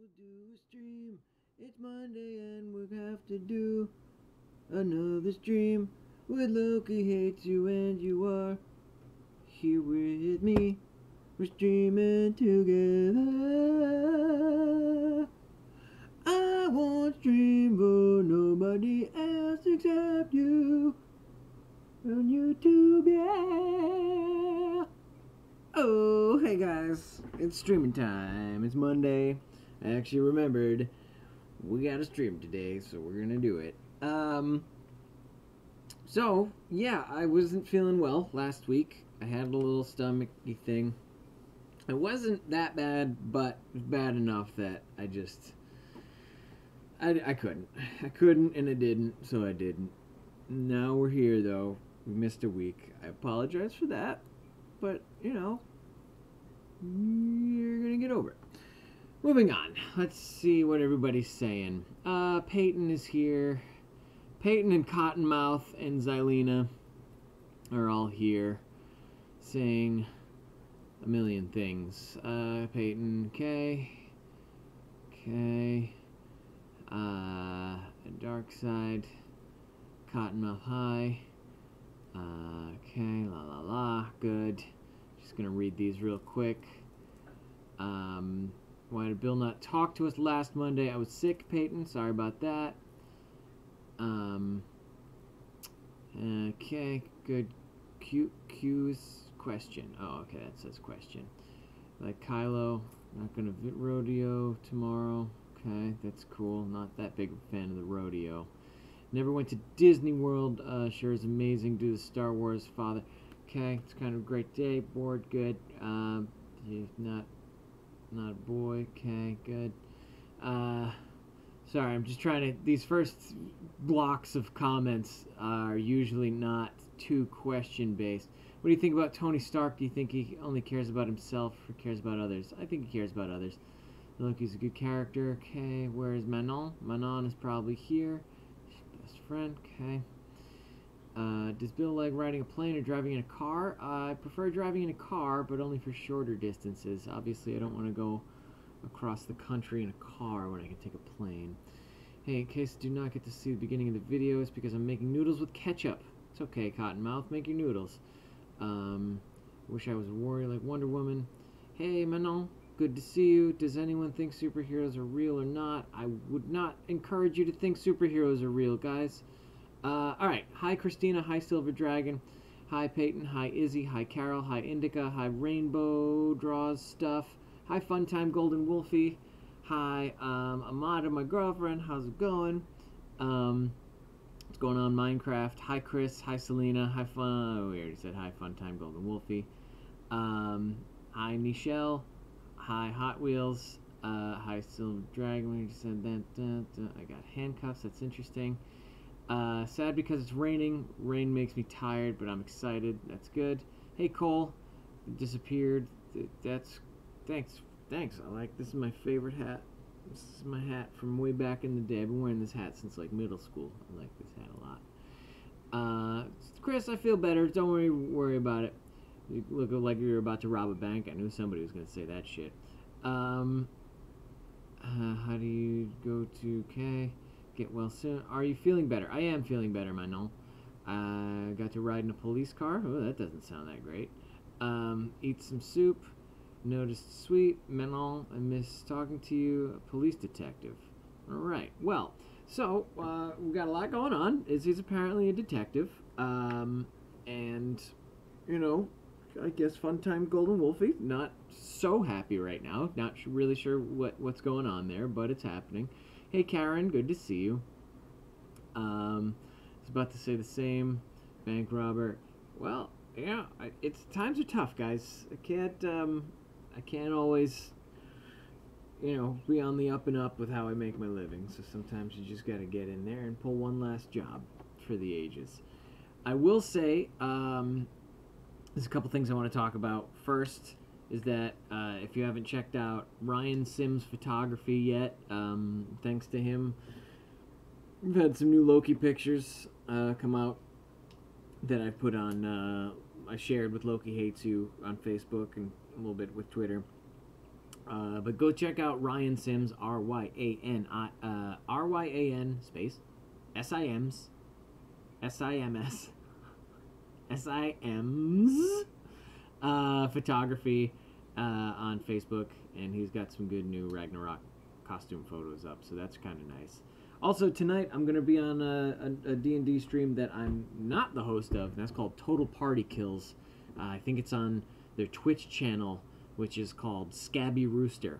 We'll do a stream. It's Monday and we'll have to do another stream with Loki hates you and you are here with me. We're streaming together. I won't stream for nobody else except you on YouTube, yeah. Oh, hey guys, it's streaming time. It's Monday. I actually remembered we got a stream today, so we're gonna do it. So yeah, I wasn't feeling well last week. I had a little stomachy thing. It wasn't that bad, but bad enough that I couldn't. I couldn't, and I didn't, so I didn't. Now we're here, though. We missed a week. I apologize for that, but you know, you're gonna get over it. Moving on. Let's see what everybody's saying. Peyton is here. Peyton and Cottonmouth and Xylena are all here saying a million things. Peyton, okay. Dark Side. Cottonmouth, hi. Okay, la la la, good. Just gonna read these real quick. Why did Bill not talk to us last Monday? I was sick, Peyton. Sorry about that. Okay, good. Q's question. Oh, okay, that says question. Like Kylo, not gonna rodeo tomorrow. Okay, that's cool. Not that big of a fan of the rodeo. Never went to Disney World. Sure is amazing. Do the Star Wars father. Okay, it's kind of a great day. Bored, good. Not a boy. Okay, good. Sorry, I'm just trying to. These first blocks of comments are usually not too question based. What do you think about Tony Stark? Do you think he only cares about himself or cares about others? I think he cares about others. Loki's a good character. Okay, where is Manon? Manon is probably here. Best friend. Okay. Does Bill like riding a plane or driving in a car? I prefer driving in a car, but only for shorter distances. Obviously, I don't want to go across the country in a car when I can take a plane. Hey, in case I do not get to see the beginning of the video, it's because I'm making noodles with ketchup. It's okay, Cottonmouth, make your noodles. Wish I was a warrior like Wonder Woman. Hey, Manon, good to see you. Does anyone think superheroes are real or not? I would not encourage you to think superheroes are real, guys. Alright. Hi, Christina. Hi, Silver Dragon. Hi, Peyton. Hi, Izzy. Hi, Carol. Hi, Indica. Hi, Rainbow Draws Stuff. Hi, Funtime Golden Wolfie. Hi, Amada, my girlfriend. How's it going? What's going on, Minecraft? Hi, Chris. Hi, Selena. Hi, Fun. Oh, we already said hi, Funtime Golden Wolfie. Hi, Nichelle. Hi, Hot Wheels. Hi, Silver Dragon. We just said that. I got handcuffs. That's interesting. Sad because it's raining. Rain makes me tired, but I'm excited. That's good. Hey, Cole. Disappeared. Thanks. I like this. Is my favorite hat. This is my hat from way back in the day. I've been wearing this hat since like middle school. I like this hat a lot. Chris, I feel better. Don't worry about it. You look like you were about to rob a bank. I knew somebody was gonna say that shit. How do you go to K? Get well soon. Are you feeling better? I am feeling better, Manon. I got to ride in a police car. Oh, that doesn't sound that great. Eat some soup. Noticed sweet. Manon, I miss talking to you. A police detective. Alright. Well, so, we've got a lot going on. Izzy's apparently a detective. And, you know, I guess Funtime Golden Wolfie, not so happy right now. Not really sure what's going on there, but it's happening. Hey, Karen, good to see you. I was about to say the same. Bank robber. Well, yeah, times are tough, guys. I can't always, you know, be on the up and up with how I make my living. So sometimes you just got to get in there and pull one last job for the ages. I will say, there's a couple things I want to talk about. First is that if you haven't checked out Ryan Sims photography yet, thanks to him, we've had some new Loki pictures come out that I put on, I shared with Loki Hates You on Facebook and a little bit with Twitter. But go check out Ryan Sims, Ryan space SIMs SIMS SIMs photography on Facebook, and he's got some good new Ragnarok costume photos up, so that's kind of nice. Also, tonight I'm going to be on a D&D stream that I'm not the host of, and that's called Total Party Kills. I think it's on their Twitch channel, which is called Scabby Rooster.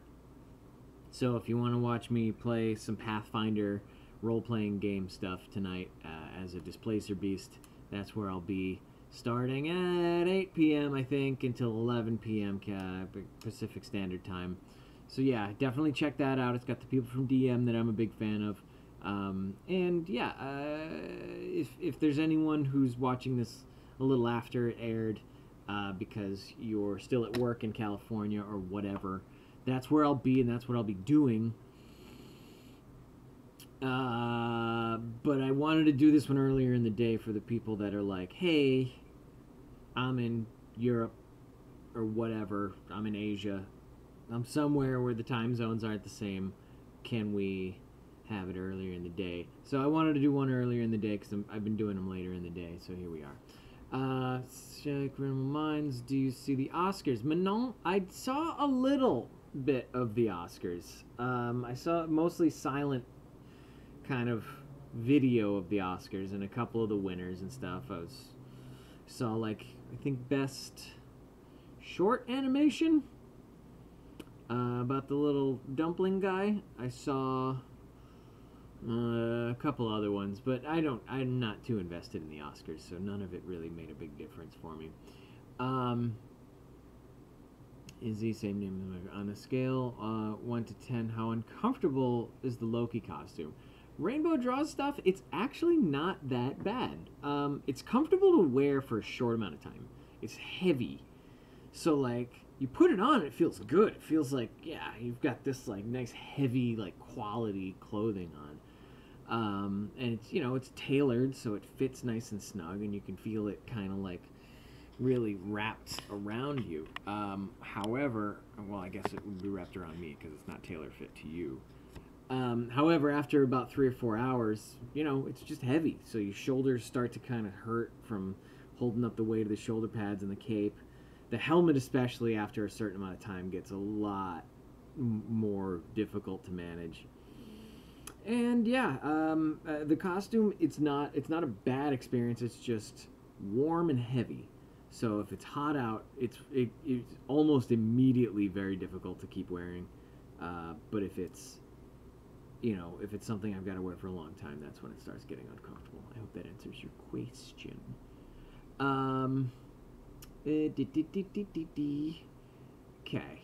So if you want to watch me play some Pathfinder role-playing game stuff tonight as a Displacer Beast, that's where I'll be, starting at 8 p.m., I think, until 11 p.m. Pacific Standard Time. So yeah, definitely check that out. It's got the people from DM that I'm a big fan of. And yeah, if there's anyone who's watching this a little after it aired because you're still at work in California or whatever, that's where I'll be and that's what I'll be doing. But I wanted to do this one earlier in the day for the people that are like, hey, I'm in Europe or whatever, I'm in Asia, I'm somewhere where the time zones aren't the same, can we have it earlier in the day? So I wanted to do one earlier in the day because I've been doing them later in the day, so here we are. Check Criminal Minds, do you see the Oscars? Manon, I saw a little bit of the Oscars. I saw mostly silent kind of video of the Oscars and a couple of the winners and stuff. Saw like, I think, best short animation about the little dumpling guy. I saw a couple other ones, but I'm not too invested in the Oscars, so none of it really made a big difference for me. Is the same name on a scale 1 to 10? How uncomfortable is the Loki costume? Rainbow Draws stuff, it's actually not that bad. It's comfortable to wear for a short amount of time. It's heavy, so like you put it on, it feels good. It feels like, yeah, you've got this like nice heavy like quality clothing on, and it's, you know, it's tailored so it fits nice and snug, and you can feel it kind of like really wrapped around you. However, well, I guess it would be wrapped around me because it's not tailor fit to you. However, after about 3 or 4 hours, you know, it's just heavy. So your shoulders start to kind of hurt from holding up the weight of the shoulder pads and the cape. The helmet, especially after a certain amount of time, gets a lot more difficult to manage. And yeah, the costume, it's not a bad experience. It's just warm and heavy. So if it's hot out, it's almost immediately very difficult to keep wearing. But if it's, you know, if it's something I've got to wear for a long time, that's when it starts getting uncomfortable. I hope that answers your question. Okay.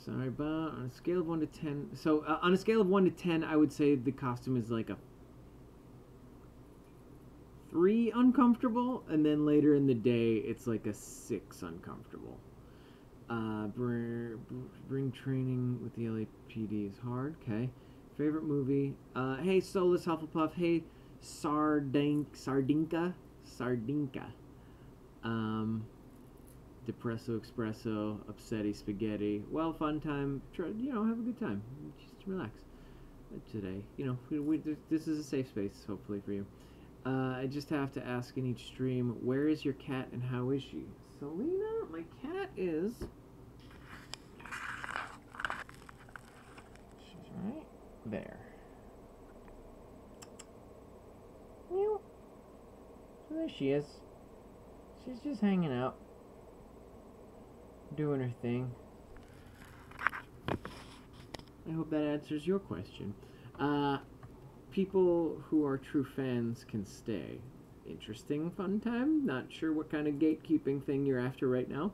Sorry about, on a scale of 1 to 10. So on a scale of 1 to 10, I would say the costume is like a 3 uncomfortable, and then later in the day, it's like a 6 uncomfortable. Bring training with the LAPD is hard. Okay. Favorite movie? Hey, Solus Hufflepuff. Hey, Sardinka. Depresso Espresso. Upsetty Spaghetti. Well, fun time. Try, you know, have a good time. Just relax. Today, you know, this is a safe space, hopefully, for you. I just have to ask in each stream, where is your cat and how is she? Selena, my cat is... She's right there. Meow. So there she is. She's just hanging out, doing her thing. I hope that answers your question. People who are true fans can stay. Interesting, fun time. Not sure what kind of gatekeeping thing you're after right now.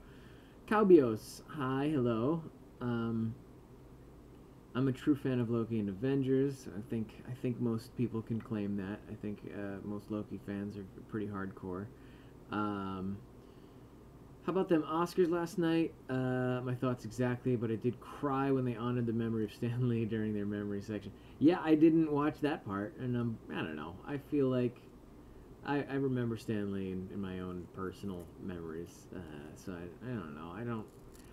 Cowbios, hi, hello. I'm a true fan of Loki and Avengers. I think most people can claim that. I think most Loki fans are pretty hardcore. How about them Oscars last night? My thoughts exactly, but I did cry when they honored the memory of Stan Lee during their memory section. Yeah, I didn't watch that part, and I don't know. I feel like I remember Stan Lee in my own personal memories, so I don't know.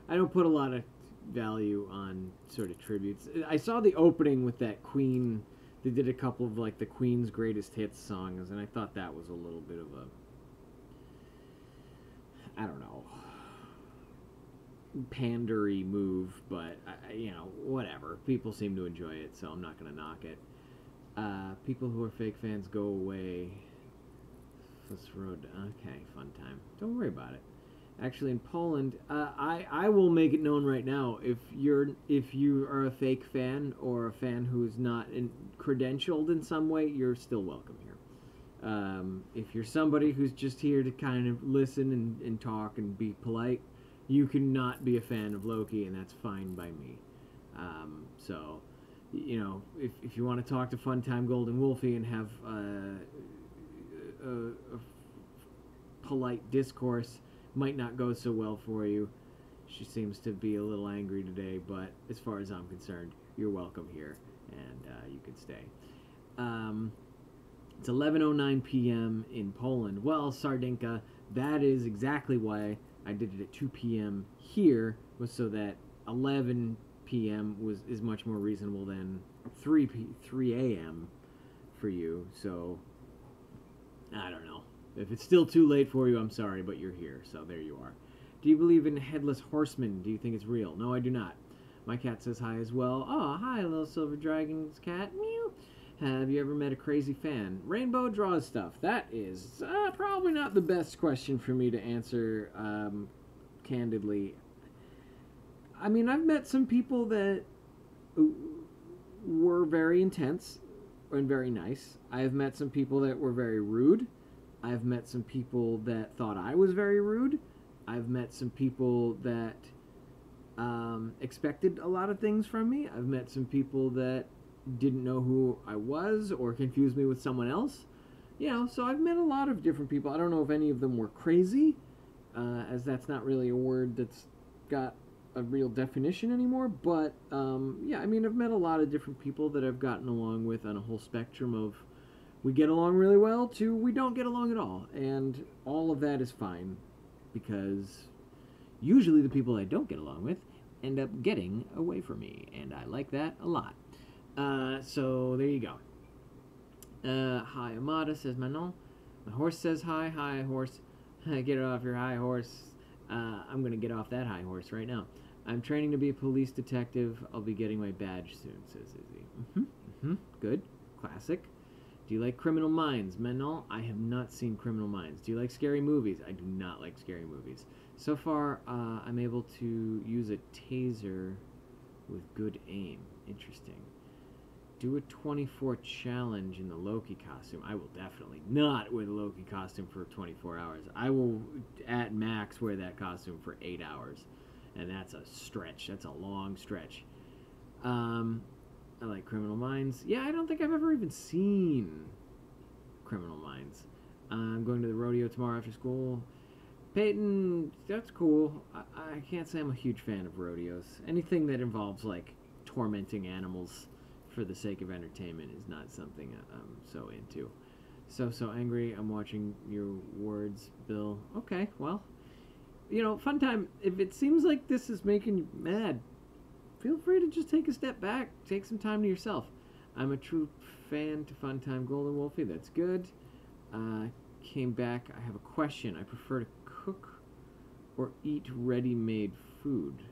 I don't put a lot of value on sort of tributes. I saw the opening with that Queen. They did a couple of like the Queen's greatest hits songs, and I thought that was a little bit of a, I don't know, pandery move, but you know, whatever. People seem to enjoy it, so I'm not gonna knock it. People who are fake fans, go away. This road, okay, fun time. Don't worry about it. Actually, in Poland, I will make it known right now. If you are a fake fan or a fan who's not credentialed in some way, you're still welcome here. If you're somebody who's just here to kind of listen and talk and be polite, you cannot be a fan of Loki, and that's fine by me. So, you know, if you want to talk to Funtime Golden Wolfie and have a polite discourse, might not go so well for you. She seems to be a little angry today, but as far as I'm concerned, you're welcome here, and you can stay. It's 11:09 p.m. in Poland. Well, Sardinka, that is exactly why I did it at 2 p.m. here, was so that 11 p.m. is much more reasonable than 3 a.m. for you. So I don't know. If it's still too late for you, I'm sorry, but you're here, so there you are. Do you believe in Headless Horseman? Do you think it's real? No, I do not. My cat says hi as well. Oh, hi, little silver dragon's cat. Meow. Have you ever met a crazy fan? Rainbow draws stuff. That is probably not the best question for me to answer candidly. I mean, I've met some people that were very intense and very nice. I've met some people that were very rude. I've met some people that thought I was very rude. I've met some people that expected a lot of things from me. I've met some people that didn't know who I was or confused me with someone else. You know, so I've met a lot of different people. I don't know if any of them were crazy, as that's not really a word that's got a real definition anymore. But, yeah, I mean, I've met a lot of different people that I've gotten along with on a whole spectrum of we get along really well to we don't get along at all. And all of that is fine, because usually the people I don't get along with end up getting away from me, and I like that a lot. So there you go. Hi, Amada, says Manon. My horse says hi. Hi, horse. Get off your high horse. I'm going to get off that high horse right now. I'm training to be a police detective. I'll be getting my badge soon, says Izzy. Good. Classic. Do you like Criminal Minds? Manon, I have not seen Criminal Minds. Do you like scary movies? I do not like scary movies. So far, I'm able to use a taser with good aim. Interesting. Do a 24 challenge in the Loki costume. I will definitely not wear the Loki costume for 24 hours. I will, at max, wear that costume for 8 hours. And that's a stretch. That's a long stretch. I like Criminal Minds. Yeah, I don't think I've ever even seen Criminal Minds. I'm going to the rodeo tomorrow after school. Peyton, that's cool. I can't say I'm a huge fan of rodeos. Anything that involves, like, tormenting animals for the sake of entertainment is not something I'm so into. So angry. I'm watching your words, Bill. Okay, well, you know, fun time. If it seems like this is making you mad, feel free to just take a step back. Take some time to yourself. I'm a true fan to Funtime Golden Wolfie. That's good. Came back. I have a question. I prefer to cook or eat ready-made food.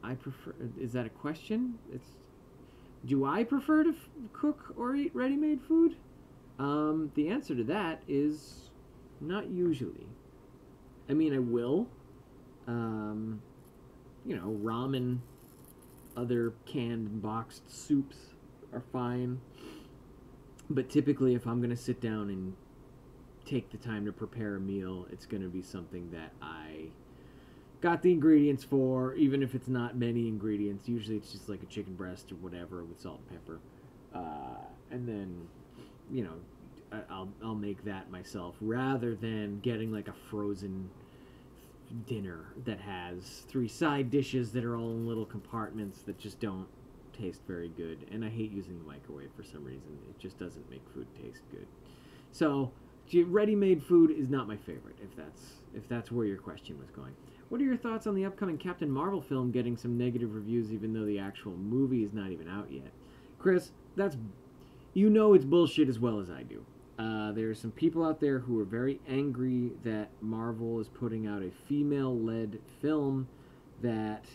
I prefer... Is that a question? Do I prefer to cook or eat ready-made food? The answer to that is not usually. I mean, I will. You know, ramen, other canned and boxed soups are fine. But typically, if I'm going to sit down and take the time to prepare a meal, it's going to be something that I got the ingredients for, even if it's not many ingredients. Usually it's just like a chicken breast or whatever with salt and pepper. And then, you know, I'll make that myself rather than getting like a frozen dinner that has 3 side dishes that are all in little compartments that just don't taste very good. And I hate using the microwave for some reason. It just doesn't make food taste good. So ready-made food is not my favorite, if that's where your question was going. What are your thoughts on the upcoming Captain Marvel film getting some negative reviews even though the actual movie is not even out yet? Chris, that's... You know it's bullshit as well as I do. There are some people out there who are very angry that Marvel is putting out a female-led film that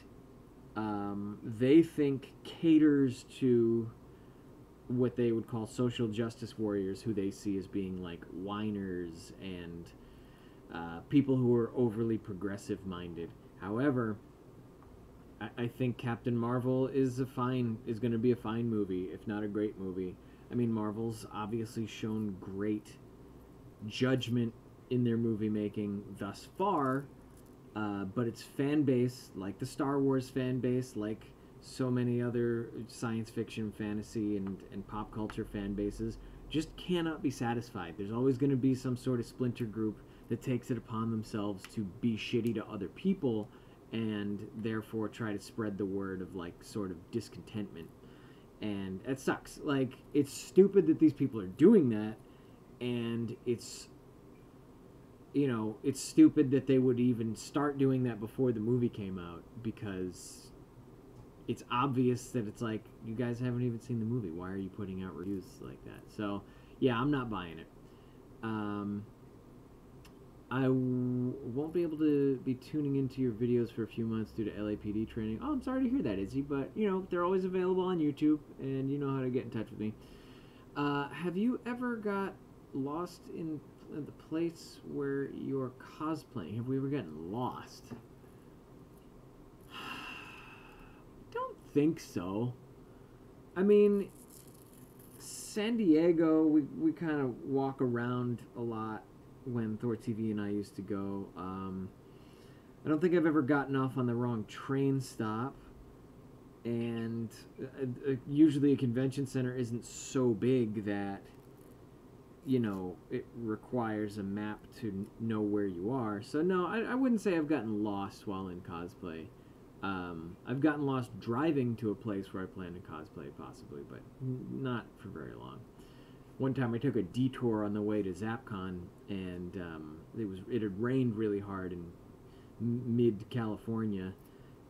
they think caters to what they would call social justice warriors, who they see as being like whiners and people who are overly progressive minded. However, I think Captain Marvel is going to be a fine movie, if not a great movie. I mean, Marvel's obviously shown great judgment in their movie making thus far, but its fan base, like the Star Wars fan base, like so many other science fiction, fantasy, and pop culture fan bases, just cannot be satisfied. There's always going to be some sort of splinter group that takes it upon themselves to be shitty to other people and therefore try to spread the word of like sort of discontentment. And it sucks. Like, it's stupid that these people are doing that, and it's, you know, it's stupid that they would even start doing that before the movie came out, because it's obvious that it's like, you guys haven't even seen the movie. Why are you putting out reviews like that? So, yeah, I'm not buying it. I won't be able to be tuning into your videos for a few months due to LAPD training. Oh, I'm sorry to hear that, Izzy, but, you know, they're always available on YouTube, and you know how to get in touch with me. Have you ever got lost in the place where you're cosplaying? Have we ever gotten lost? Don't think so. I mean, San Diego, we kind of walk around a lot when ThorTV and I used to go. I don't think I've ever gotten off on the wrong train stop, and usually a convention center isn't so big that, you know, it requires a map to know where you are. So no, I wouldn't say I've gotten lost while in cosplay. I've gotten lost driving to a place where I plan to cosplay, possibly, but not for very long. One time I took a detour on the way to ZapCon, and it had rained really hard in mid-California,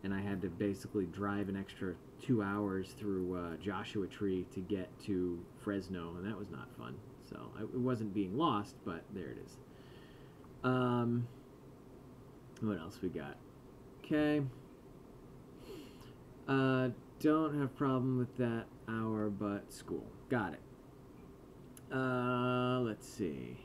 and I had to basically drive an extra 2 hours through Joshua Tree to get to Fresno, and that was not fun. So it wasn't being lost, but there it is. What else we got? Okay. Don't have problem with that hour, but school. Got it. Let's see.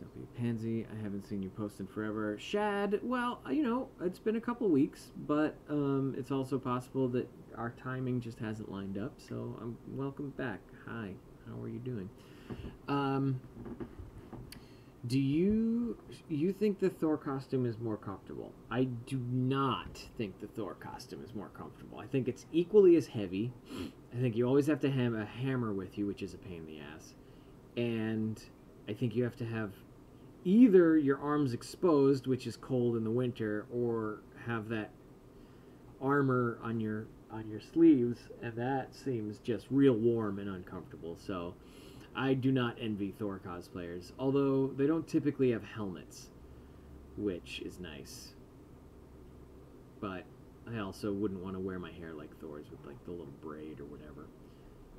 Don't be a pansy. I haven't seen you post in forever. Shad, well, you know, it's been a couple weeks, but it's also possible that our timing just hasn't lined up, so welcome back. Hi, how are you doing? Do you think the Thor costume is more comfortable? I do not think the Thor costume is more comfortable. I think it's equally as heavy. I think you always have to have a hammer with you, which is a pain in the ass. And I think you have to have either your arms exposed, which is cold in the winter, or have that armor on your sleeves, and that seems just real warm and uncomfortable. So I do not envy Thor cosplayers, although they don't typically have helmets, which is nice. But I also wouldn't want to wear my hair like Thor's with like the little braid or whatever.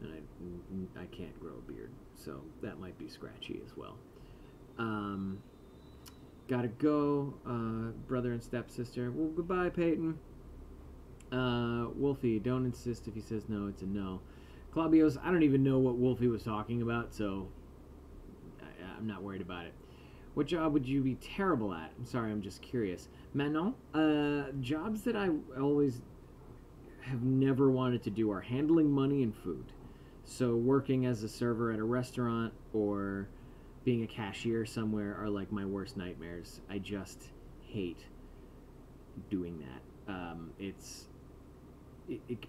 And I can't grow a beard, so that might be scratchy as well. Gotta go, brother and stepsister. Well, goodbye, Peyton. Wolfie, don't insist. If he says no, it's a no. Claudios, I don't even know what Wolfie was talking about, so I'm not worried about it. What job would you be terrible at? I'm sorry, I'm just curious. Manon, jobs that I always have never wanted to do are handling money and food. So working as a server at a restaurant or being a cashier somewhere are like my worst nightmares. I just hate doing that.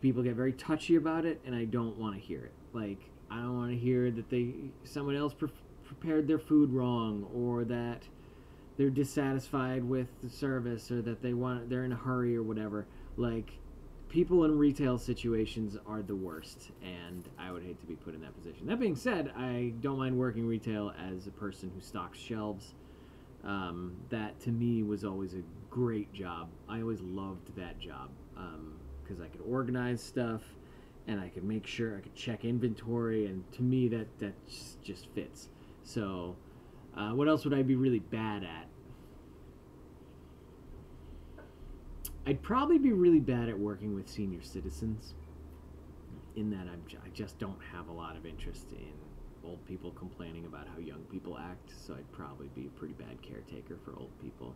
People get very touchy about it, and I don't want to hear it. Like, I don't want to hear that someone else prepared their food wrong, or that they're dissatisfied with the service, or that they're in a hurry or whatever. Like, people in retail situations are the worst, and I would hate to be put in that position. That being said, I don't mind working retail as a person who stocks shelves. That to me was always a great job. I always loved that job because I could organize stuff and I could make sure I could check inventory, and to me that just fits. So, what else would I be really bad at? I'd probably be really bad at working with senior citizens, in that I just don't have a lot of interest in old people complaining about how young people act, so I'd probably be a pretty bad caretaker for old people.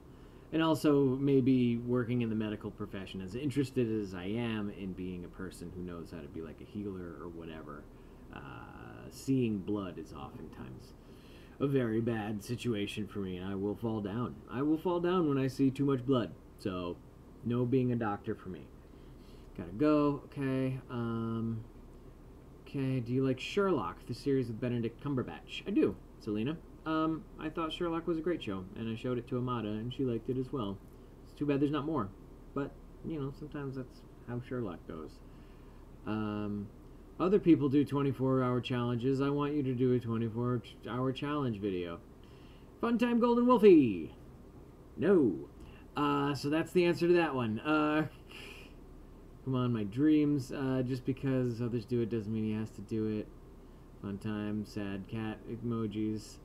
And also maybe working in the medical profession, as interested as I am in being a person who knows how to be like a healer or whatever, seeing blood is oftentimes a very bad situation for me, and I will fall down. I will fall down when I see too much blood, so no being a doctor for me. Gotta go. Okay. Okay. Do you like Sherlock, the series with Benedict Cumberbatch? I do, Selena. I thought Sherlock was a great show, and I showed it to Amada, and she liked it as well. It's too bad there's not more, but you know, sometimes that's how Sherlock goes. Other people do 24-hour challenges. I want you to do a 24-hour challenge video. Fun time, Golden Wolfie. No. So that's the answer to that one. Come on, my dreams. Just because others do it doesn't mean he has to do it. Fun time, sad cat emojis.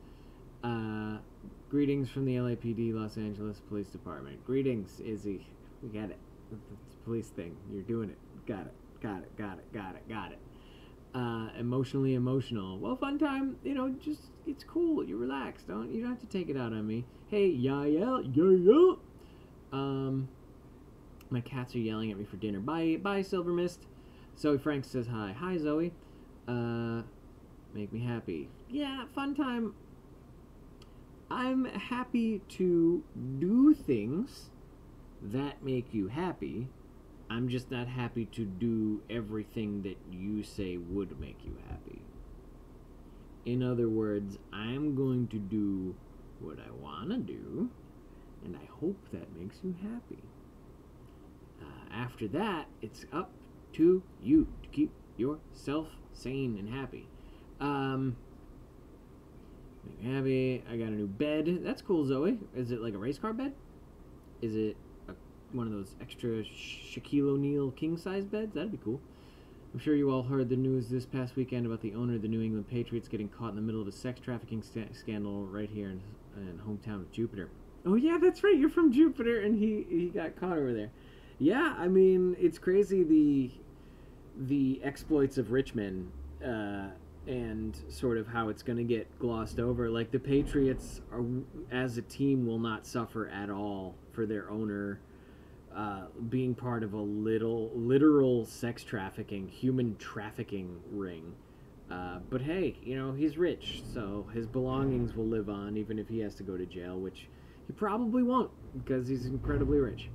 Greetings from the LAPD, Los Angeles Police Department. Greetings, Izzy. We got it. It's a police thing. You're doing it. Got it. Got it. Got it. Got it. Got it. Emotionally emotional. Well, fun time. You know, just it's cool. You relax. You don't have to take it out on me. Hey, yeah. My cats are yelling at me for dinner. Bye, Silver Mist. Zoe Frank says hi. Hi, Zoe. Make me happy. Yeah, fun time. I'm happy to do things that make you happy. I'm just not happy to do everything that you say would make you happy. In other words, I'm going to do what I want to do, and I hope that makes you happy. After that, it's up to you to keep yourself sane and happy. Make me happy. I got a new bed. That's cool, Zoe. Is it like a race car bed? Is it one of those extra Shaquille O'Neal king-size beds? That'd be cool. I'm sure you all heard the news this past weekend about the owner of the New England Patriots getting caught in the middle of a sex trafficking scandal right here in hometown of Jupiter. Oh yeah, that's right. You're from Jupiter, and he got caught over there. Yeah, I mean, it's crazy the exploits of rich men and sort of how it's going to get glossed over. Like the Patriots as a team will not suffer at all for their owner being part of a literal sex trafficking, human trafficking ring. But hey, you know, he's rich, so his belongings will live on even if he has to go to jail, which he probably won't because he's incredibly rich.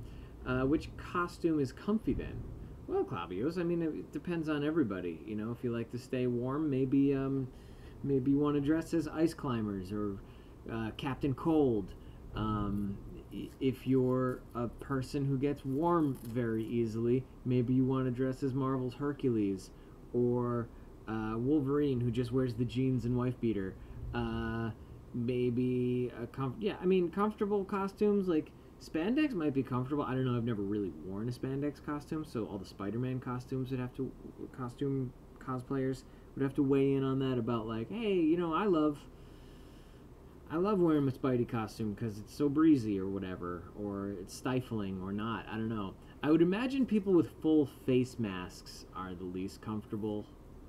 Which costume is comfy then? Well, Clavios, I mean, it depends on everybody. You know, if you like to stay warm, maybe you want to dress as ice climbers or Captain Cold. If you're a person who gets warm very easily, maybe you want to dress as Marvel's Hercules or Wolverine, who just wears the jeans and wife beater. Maybe comfortable costumes like spandex might be comfortable. I don't know. I've never really worn a spandex costume, so all the Spider-Man costumes costume cosplayers would have to weigh in on that about like, hey, you know, I love wearing my Spidey costume because it's so breezy or whatever, or it's stifling or not. I don't know. I would imagine people with full face masks are the least comfortable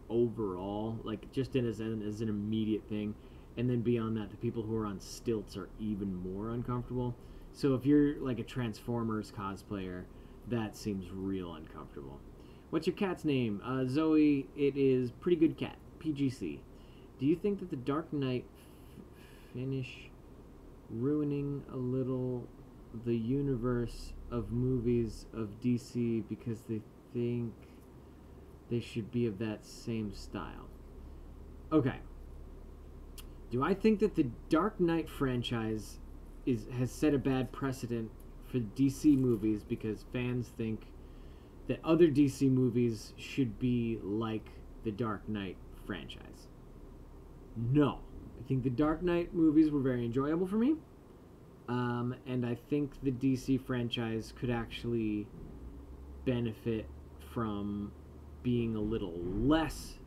overall, like just as an immediate thing. And then beyond that, the people who are on stilts are even more uncomfortable. So if you're like a Transformers cosplayer, that seems real uncomfortable. What's your cat's name? Zoe, it is Pretty Good Cat, PGC. Do you think that the Dark Knight finish ruining a little the universe of movies of DC because they think they should be of that same style? Okay. Do I think that the Dark Knight franchise has set a bad precedent for DC movies because fans think that other DC movies should be like the Dark Knight franchise? No. I think the Dark Knight movies were very enjoyable for me. And I think the DC franchise could actually benefit from being a little less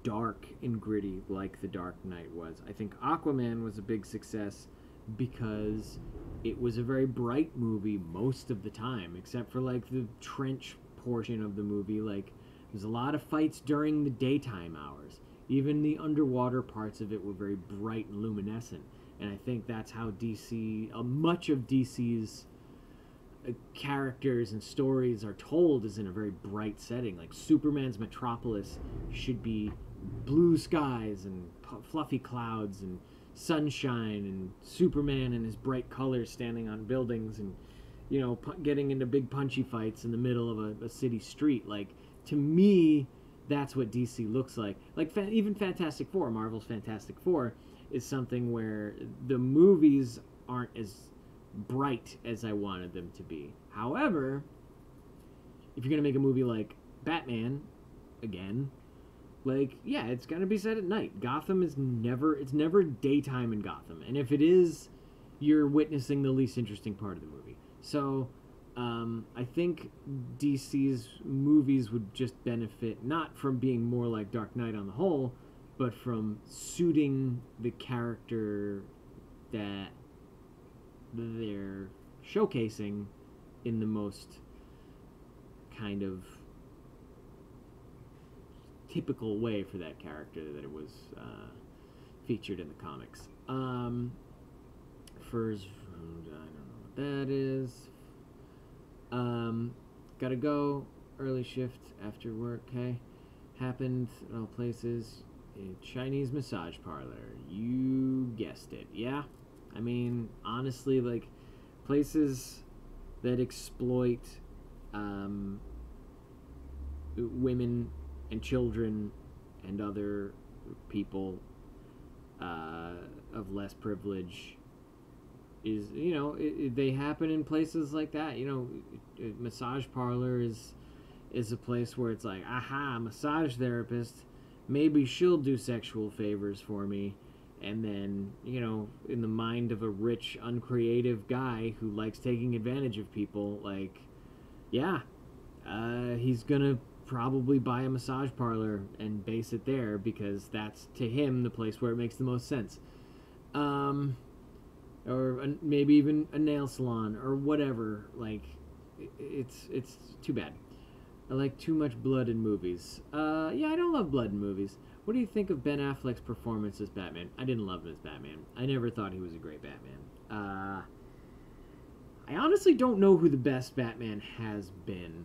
dark and gritty like The Dark Knight was. I think Aquaman was a big success because it was a very bright movie most of the time, except for like the trench portion of the movie. Like, there's a lot of fights during the daytime hours. Even the underwater parts of it were very bright and luminescent. And I think that's how DC, much of DC's characters and stories are told, is in a very bright setting. Like Superman's Metropolis should be blue skies and fluffy clouds and sunshine, and Superman and his bright colors standing on buildings, and getting into big punchy fights in the middle of a city street. Like, to me, that's what DC looks like. Like even Fantastic Four, Marvel's Fantastic Four, is something where the movies aren't as bright as I wanted them to be. However, if you're gonna make a movie like Batman, again, like, yeah, it's gonna be set at night. Gotham is never daytime in Gotham, and if it is, you're witnessing the least interesting part of the movie. So I think DC's movies would just benefit not from being more like Dark Knight on the whole, but from suiting the character that they're showcasing in the most kind of typical way for that character that it was featured in the comics. First, I don't know what that is. Gotta go. Early shift after work. Okay, happened at all places. A Chinese massage parlor. You guessed it. Yeah, I mean, honestly, like, places that exploit women and children and other people of less privilege is, they happen in places like that. A massage parlor is a place where it's like, aha, massage therapist, maybe she'll do sexual favors for me. And then, in the mind of a rich, uncreative guy who likes taking advantage of people, like, yeah, he's gonna probably buy a massage parlor and base it there because that's, to him, the place where it makes the most sense. Or maybe even a nail salon or whatever. Like, it's too bad. I like too much blood in movies. Yeah, I don't love blood in movies. What do you think of Ben Affleck's performance as Batman? I didn't love him as Batman. I never thought he was a great Batman. I honestly don't know who the best Batman has been.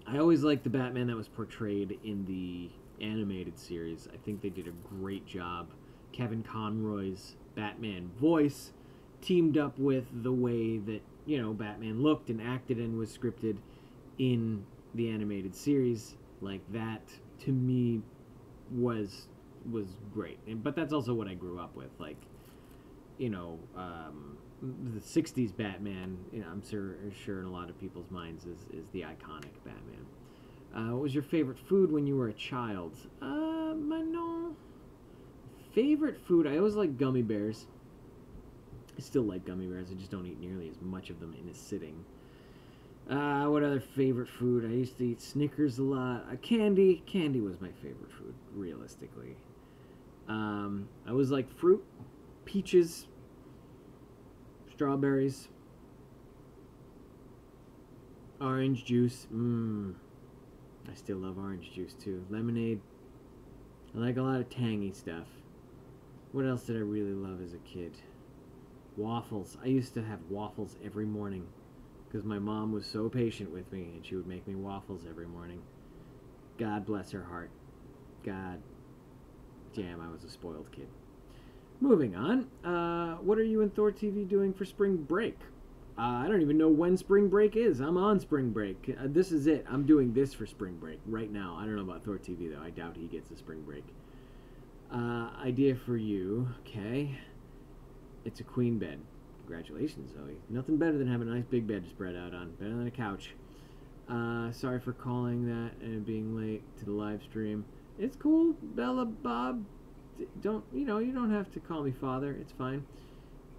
I always liked the Batman that was portrayed in the animated series. I think they did a great job. Kevin Conroy's Batman voice teamed up with the way that, Batman looked and acted and was scripted in the animated series. Like, that, to me, was great. But that's also what I grew up with. Like, the 60s Batman, I'm sure in a lot of people's minds is the iconic Batman. What was your favorite food when you were a child? No. Favorite food, I always like gummy bears. I still like gummy bears, I just don't eat nearly as much of them in a sitting. What other favorite food? I used to eat Snickers a lot. Candy was my favorite food, realistically. I always liked fruit, peaches, strawberries, orange juice. I still love orange juice too. Lemonade. I like a lot of tangy stuff. What else did I really love as a kid? Waffles. I used to have waffles every morning because my mom was so patient with me and she would make me waffles every morning. God bless her heart. God damn, I was a spoiled kid. Moving on. What are you and ThorTV doing for spring break? I don't even know when spring break is. I'm on spring break. This is it. I'm doing this for spring break right now. I don't know about ThorTV though. I doubt he gets a spring break. Idea for you. Okay. It's a queen bed. Congratulations, Zoe. Nothing better than having a nice big bed to spread out on. Better than a couch. Sorry for calling that and being late to the live stream. It's cool, Bella Bob. You don't have to call me father. It's fine.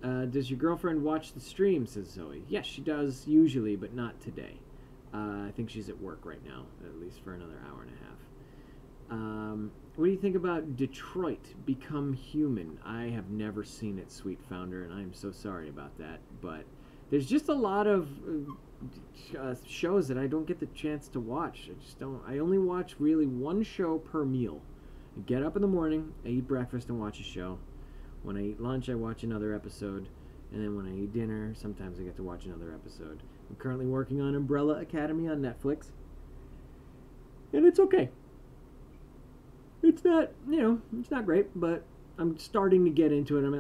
Does your girlfriend watch the stream, says Zoe. Yes, she does usually, but not today. I think she's at work right now, at least for another hour and a half. What do you think about Detroit Become Human? I have never seen it, Sweet Founder, and I'm so sorry about that. But there's just a lot of shows that I don't get the chance to watch. I just don't. I only watch really one show per meal. I get up in the morning, I eat breakfast and watch a show. When I eat lunch, I watch another episode. And then when I eat dinner, sometimes I get to watch another episode. I'm currently working on Umbrella Academy on Netflix. And it's okay. It's not, it's not great, but I'm starting to get into it. I'm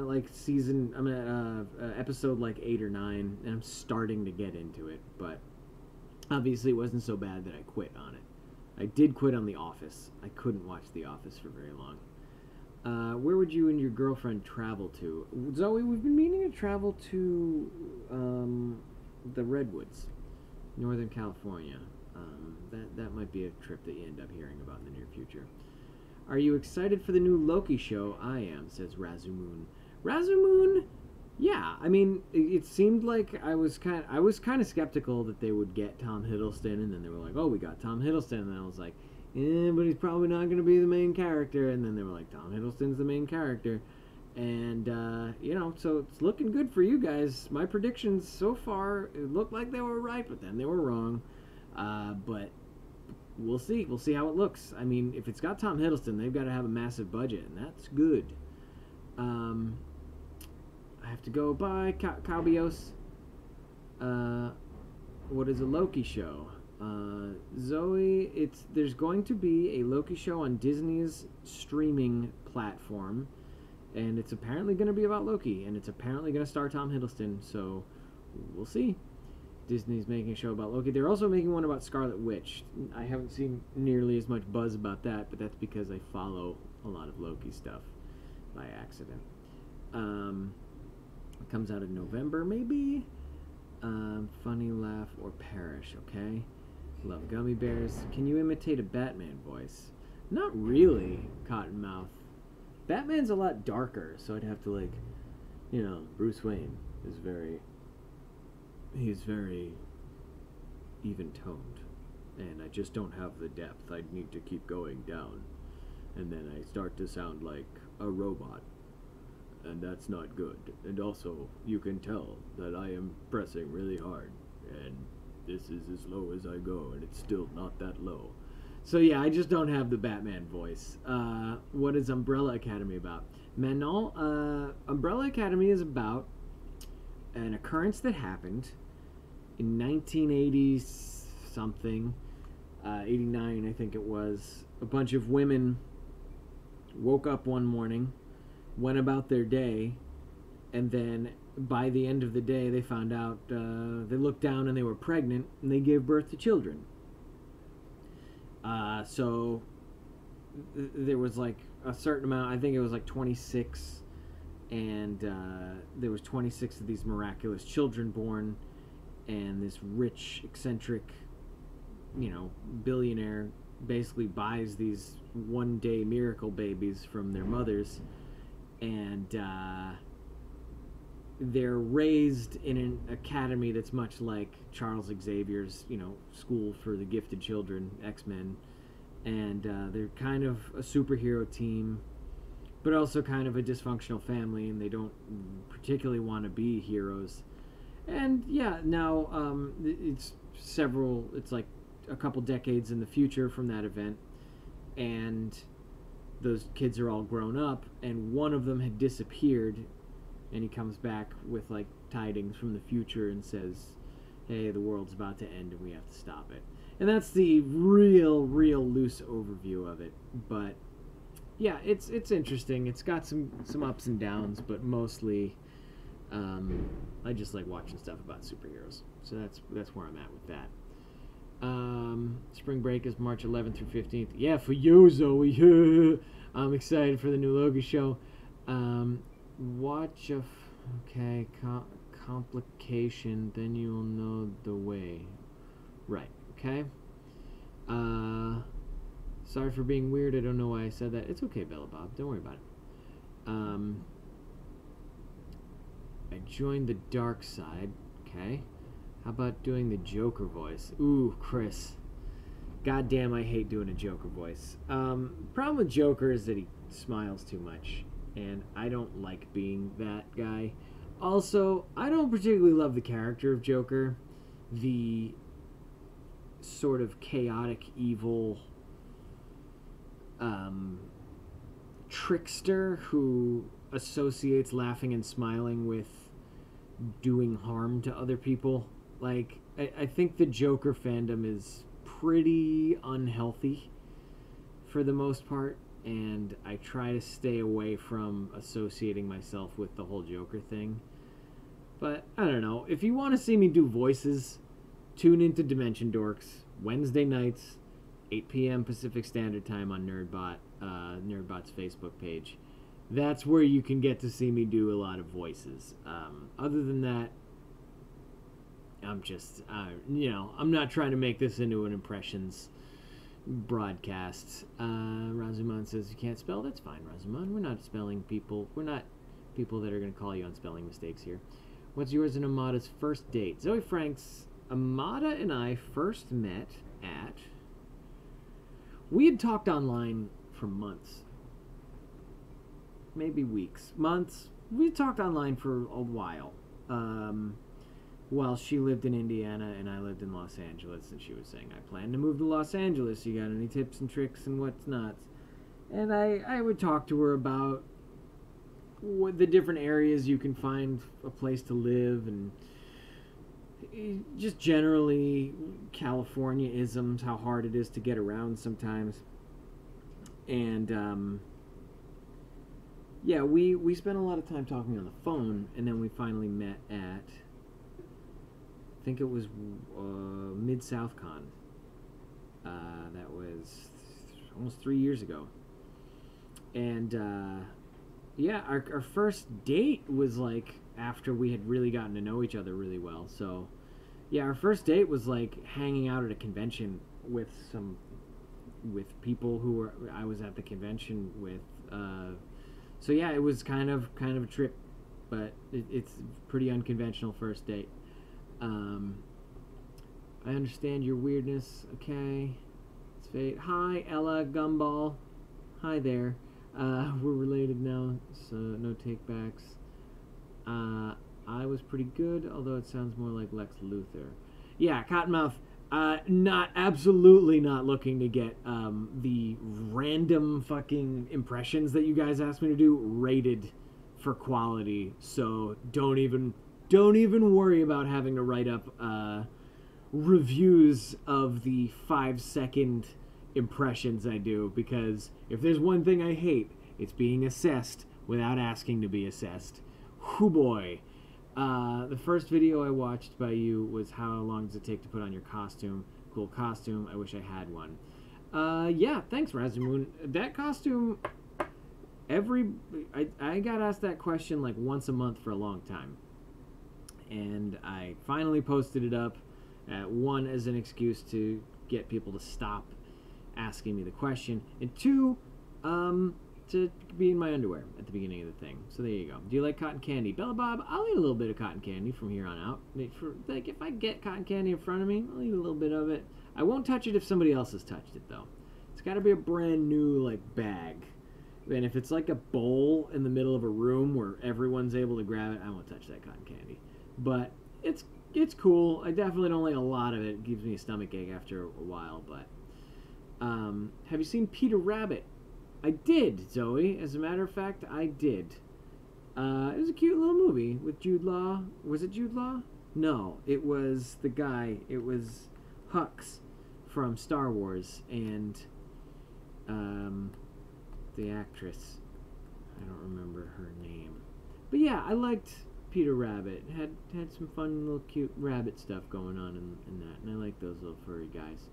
at episode like 8 or 9, and I'm starting to get into it. But obviously it wasn't so bad that I quit on it. I did quit on The Office. I couldn't watch The Office for very long. Where would you and your girlfriend travel to? Zoe, we've been meaning to travel to the Redwoods, Northern California. That might be a trip that you end up hearing about in the near future. Are you excited for the new Loki show? I am, says Razumoon. Razumoon, yeah. I mean, it seemed like I was kind of skeptical that they would get Tom Hiddleston, and then they were like, "Oh, we got Tom Hiddleston," and I was like, "Yeah, but he's probably not going to be the main character." And then they were like, "Tom Hiddleston's the main character," and so it's looking good for you guys. My predictions so far, it looked like they were right, but then they were wrong. But we'll see. We'll see how it looks. I mean, if it's got Tom Hiddleston, they've got to have a massive budget, and that's good. I have to go by Calbios. What is a Loki show? Zoe, there's going to be a Loki show on Disney's streaming platform, and it's apparently going to be about Loki, and it's apparently going to star Tom Hiddleston, so we'll see. Disney's making a show about Loki. They're also making one about Scarlet Witch. I haven't seen nearly as much buzz about that, but that's because I follow a lot of Loki stuff by accident. It comes out in November, maybe? Funny, laugh, or perish, okay? Love gummy bears. Can you imitate a Batman voice? Not really, Cottonmouth. Batman's a lot darker, so I'd have to, Bruce Wayne is he's very even-toned, and I just don't have the depth. I need to keep going down, and then I start to sound like a robot, and that's not good. And also, you can tell that I am pressing really hard, and this is as low as I go, and it's still not that low. So yeah, I just don't have the Batman voice. What is Umbrella Academy about? Manon, Umbrella Academy is about an occurrence that happened in 1980 something, 89 I think it was. A bunch of women woke up one morning, went about their day, and then by the end of the day they found out, they looked down and they were pregnant, and they gave birth to children. So there was like a certain amount, I think it was like 26, and there was 26 of these miraculous children born, and this rich, eccentric, billionaire basically buys these one-day miracle babies from their mothers, and they're raised in an academy that's much like Charles Xavier's, school for the gifted children, X-Men, and they're kind of a superhero team, but also kind of a dysfunctional family, and they don't particularly want to be heroes. And yeah, now it's like a couple decades in the future from that event, and those kids are all grown up, and one of them had disappeared, and he comes back with like tidings from the future and says, hey, the world's about to end and we have to stop it. And that's the real loose overview of it. But yeah, it's interesting. It's got some ups and downs, but mostly I just like watching stuff about superheroes. So that's where I'm at with that. Spring break is March 11th through 15th. Yeah, for you, Zoe. I'm excited for the new Loki show. Watch complication, then you'll know the way. Right, okay? Sorry for being weird. I don't know why I said that. It's okay, Bella Bob. Don't worry about it. I joined the dark side. Okay. How about doing the Joker voice? Ooh, Chris. God damn, I hate doing a Joker voice. Problem with Joker is that he smiles too much, and I don't like being that guy. Also, I don't particularly love the character of Joker. The sort of chaotic, evil trickster who associates laughing and smiling with doing harm to other people. Like, I think the Joker fandom is pretty unhealthy for the most part, and I try to stay away from associating myself with the whole Joker thing. But I don't know. If you want to see me do voices, tune into Dimension Dorks Wednesday nights, 8 p.m. Pacific Standard Time on Nerdbot's Facebook page. That's where you can get to see me do a lot of voices. Other than that, I'm just, I'm not trying to make this into an impressions broadcast. Razuman says you can't spell. That's fine, Razuman. We're not spelling people. We're not people that are going to call you on spelling mistakes here. What's yours and Amada's first date? Zoe Franks, Amada and I first met at... We had talked online for months. Maybe weeks. Months. We talked online for a while. While she lived in Indiana and I lived in Los Angeles, and she was saying, I plan to move to Los Angeles. You got any tips and tricks and what's not? And I would talk to her about what the different areas you can find a place to live, and just generally California isms, how hard it is to get around sometimes. And yeah, we spent a lot of time talking on the phone, and then we finally met at, I think it was Mid-South Con. That was almost 3 years ago. And yeah, our first date was like after we had really gotten to know each other really well. So yeah, our first date was like hanging out at a convention with people who I was at the convention with. So yeah, it was kind of a trip, but it's a pretty unconventional first date. I understand your weirdness. Okay, it's fate. Hi, Ella Gumball. Hi there. We're related now, so no takebacks. I was pretty good, although it sounds more like Lex Luthor. Yeah, Cottonmouth. Absolutely not looking to get the random fucking impressions that you guys asked me to do rated for quality. So don't even worry about having to write up reviews of the 5-second impressions I do, because if there's one thing I hate, it's being assessed without asking to be assessed. Hoo boy. The first video I watched by you was how long does it take to put on your costume. Cool costume. I wish I had one. Yeah, thanks, Razumoon. That costume, I got asked that question like once a month for a long time. And I finally posted it up, one, as an excuse to get people to stop asking me the question, and two, to be in my underwear at the beginning of the thing. So there you go. Do you like cotton candy? Bella Bob, I'll eat a little bit of cotton candy from here on out. If I get cotton candy in front of me, I'll eat a little bit of it. I won't touch it if somebody else has touched it, though. It's got to be a brand new, like, bag. And if it's like a bowl in the middle of a room where everyone's able to grab it, I won't touch that cotton candy. But it's cool. I definitely don't like a lot of it. It gives me a stomach ache after a while, but... have you seen Peter Rabbit? I did, Zoe. As a matter of fact, I did. It was a cute little movie with Jude Law. Was it Jude Law? No, it was the guy. It was Hux from Star Wars, and the actress. I don't remember her name. But yeah, I liked Peter Rabbit. Had some fun little cute rabbit stuff going on in that, and I like those little furry guys.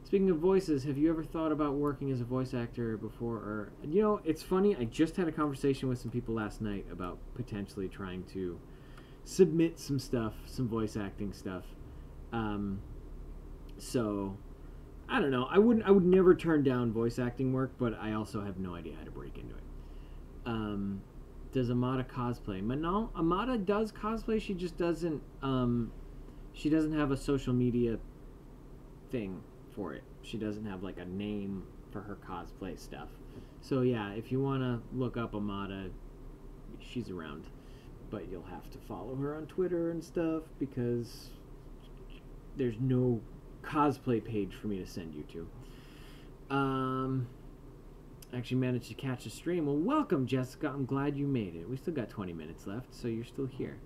Speaking of voices, have you ever thought about working as a voice actor before? Or, you know, it's funny, I just had a conversation with some people last night about potentially trying to submit some stuff, some voice acting stuff. So, I don't know. I would never turn down voice acting work, but I also have no idea how to break into it. Does Amada cosplay? No, Amada does cosplay. She just doesn't. She doesn't have a social media thing for it. She doesn't have like a name for her cosplay stuff. So yeah, if you want to look up Amada, she's around, but you'll have to follow her on Twitter and stuff because there's no cosplay page for me to send you to. Actually managed to catch a stream. Well, welcome, Jessica. I'm glad you made it. We still got 20 minutes left, so you're still here.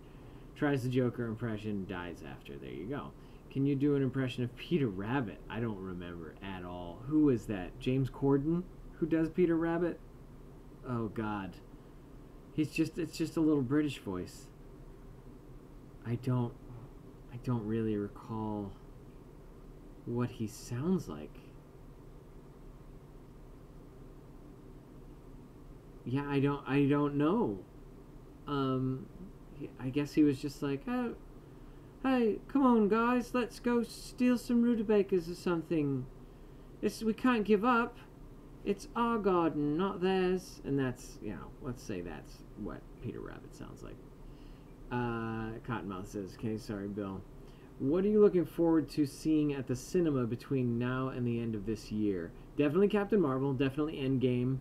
Tries the Joker impression, dies after. There you go. Can you do an impression of Peter Rabbit? I don't remember at all. Who is that? James Corden? Who does Peter Rabbit? Oh, God. It's just a little British voice. I don't really recall what he sounds like. Yeah, I don't know. I guess he was just like, oh, hey, come on, guys, let's go steal some rutabagas or something. We can't give up. It's our garden, not theirs. And that's, let's say that's what Peter Rabbit sounds like. Cottonmouth says, okay, sorry, Bill. What are you looking forward to seeing at the cinema between now and the end of this year? Definitely Captain Marvel, definitely Endgame.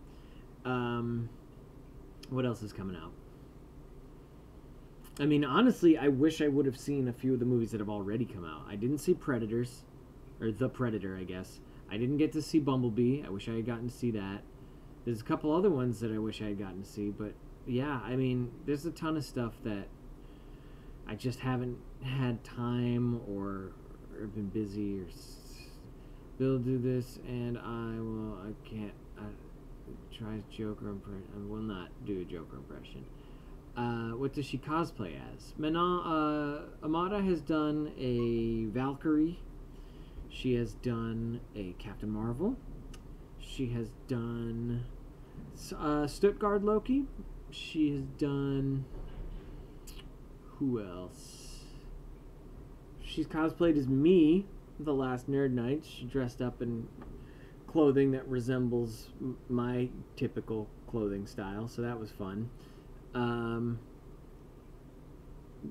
What else is coming out? I mean, honestly, I wish I would have seen a few of the movies that have already come out. I didn't see Predators, or The Predator, I guess. I didn't get to see Bumblebee. I wish I had gotten to see that. There's a couple other ones that I wish I had gotten to see, but yeah, I mean, there's a ton of stuff that I just haven't had time or been busy or Bill do this and I can't tries Joker impression. I will not do a Joker impression. What does she cosplay as? Amada has done a Valkyrie. She has done a Captain Marvel. She has done Stuttgart Loki. She has done... Who else? She's cosplayed as me the last Nerd Nights. She dressed up in clothing that resembles my typical clothing style, so that was fun.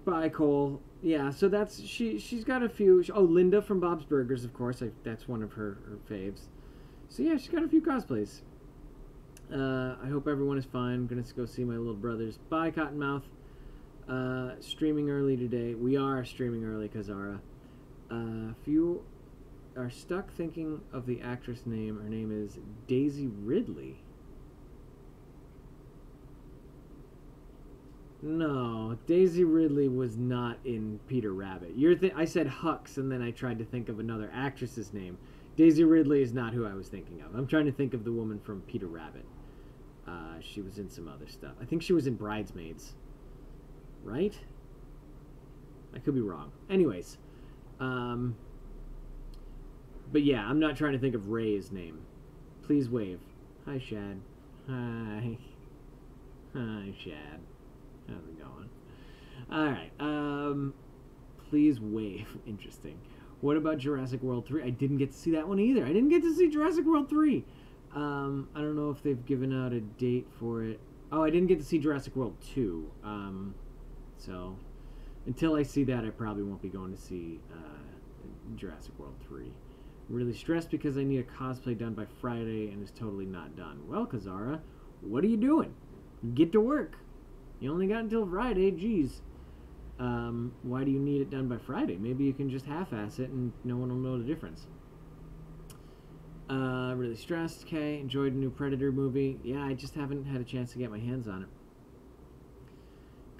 By Cole, yeah. So that's she's got a few. Oh, Linda from Bob's Burgers, of course. That's one of her faves. So yeah, she's got a few cosplays. I hope everyone is fine. I'm gonna go see my little brothers. Bye, Cottonmouth. Streaming early today. We are streaming early, Kazara. If you are stuck thinking of the actress name, her name is Daisy Ridley. No, Daisy Ridley was not in Peter Rabbit. I said Hux, and then I tried to think of another actress's name. Daisy Ridley is not who I was thinking of. I'm trying to think of the woman from Peter Rabbit. She was in some other stuff. I think she was in Bridesmaids. Right? I could be wrong. Anyways. But yeah, I'm not trying to think of Ray's name. Please wave. Hi, Shad. Hi. Hi, Shad. How's it going? Alright, please wave. Interesting. What about Jurassic World 3? I didn't get to see that one either. I didn't get to see Jurassic World 3. I don't know if they've given out a date for it. Oh, I didn't get to see Jurassic World 2. So, until I see that, I probably won't be going to see Jurassic World 3. Really stressed because I need a cosplay done by Friday and it's totally not done. Well, Kazara, what are you doing? Get to work. You only got until Friday, geez. Why do you need it done by Friday? Maybe you can just half-ass it and no one will know the difference. Really stressed, okay. Enjoyed a new Predator movie. Yeah, I just haven't had a chance to get my hands on it.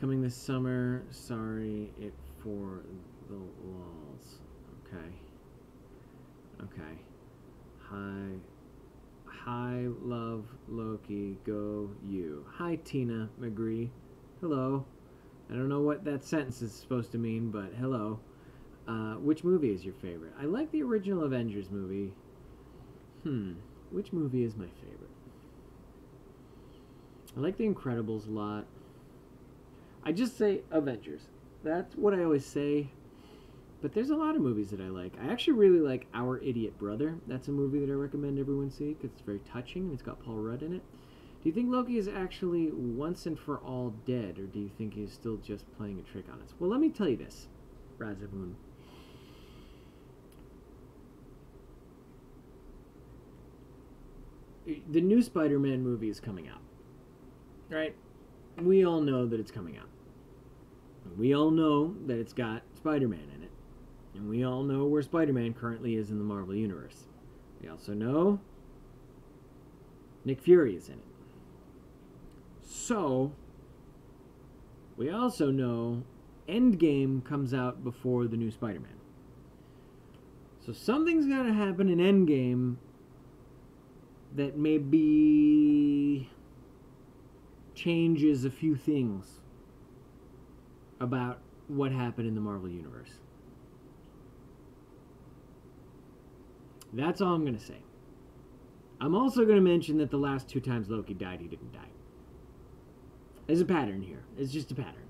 Coming this summer, sorry it for the walls. Okay. Okay. Hi, love, Loki, go you. Hi, Tina McGree. Hello. I don't know what that sentence is supposed to mean, but hello. Which movie is your favorite? I like the original Avengers movie. Which movie is my favorite? I like The Incredibles a lot. I just say Avengers. That's what I always say. But there's a lot of movies that I like. I actually really like Our Idiot Brother. That's a movie that I recommend everyone see because it's very touching and it's got Paul Rudd in it. Do you think Loki is actually once and for all dead, or do you think he's still just playing a trick on us? Well, let me tell you this, Razamoon. The new Spider-Man movie is coming out, right? We all know that it's coming out. We all know that it's got Spider-Man in it. And we all know where Spider-Man currently is in the Marvel Universe. We also know Nick Fury is in it. So, we also know Endgame comes out before the new Spider-Man. So something's got to happen in Endgame that maybe changes a few things about what happened in the Marvel Universe. That's all I'm going to say. I'm also going to mention that the last 2 times Loki died, he didn't die. There's a pattern here. It's just a pattern.